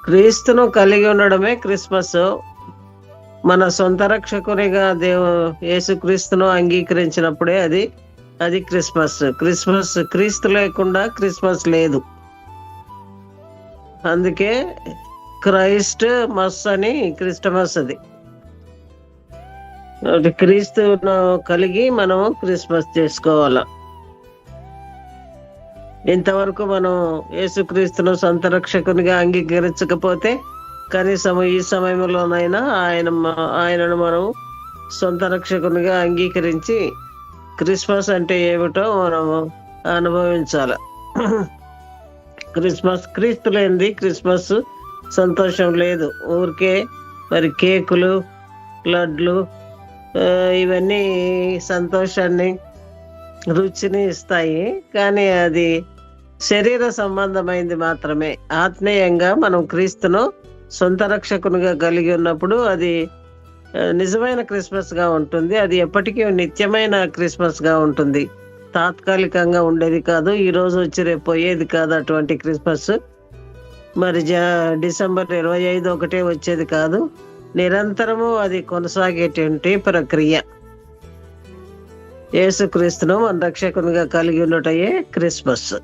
క్రీస్తును కలిగి ఉండడమే క్రిస్మస్. మన సొంత రక్షకునిగా యేసుక్రీస్తును అంగీకరించినప్పుడే అది క్రిస్మస్. క్రీస్తు లేకుండా క్రిస్మస్ లేదు. అందుకే క్రైస్ట్ మస్ అని క్రిస్టమస్. అది క్రీస్తును కలిగి మనం క్రిస్మస్ చేసుకోవాల. ఇంతవరకు మనం యేసుక్రీస్తును సొంత రక్షకునిగా అంగీకరించకపోతే కనీసం ఈ సమయంలోనైనా ఆయనను మనం సొంత రక్షకునిగా అంగీకరించి క్రిస్మస్ అంటే ఏమిటో మనం అనుభవించాల. క్రీస్తు లేనిది క్రిస్మస్ సంతోషం లేదు. ఊరికే మరి కేకులు, లడ్లు ఇవన్నీ సంతోషాన్ని, రుచిని ఇస్తాయి. కానీ అది శరీర సంబంధమైంది మాత్రమే. ఆత్మీయంగా మనం క్రీస్తును సొంత రక్షకునిగా కలిగి ఉన్నప్పుడు అది నిజమైన క్రిస్మస్ గా ఉంటుంది. అది ఎప్పటికీ నిత్యమైన క్రిస్మస్ గా ఉంటుంది. తాత్కాలికంగా ఉండేది కాదు, ఈ రోజు వచ్చి రేపు పోయేది కాదు అటువంటి క్రిస్మస్. మరి డిసెంబర్ 25 ఒకటే వచ్చేది కాదు, నిరంతరము అది కొనసాగేటువంటి ప్రక్రియ. యేసుక్రీస్తును మన రక్షకునిగా కలిగి ఉండటయే క్రిస్మస్.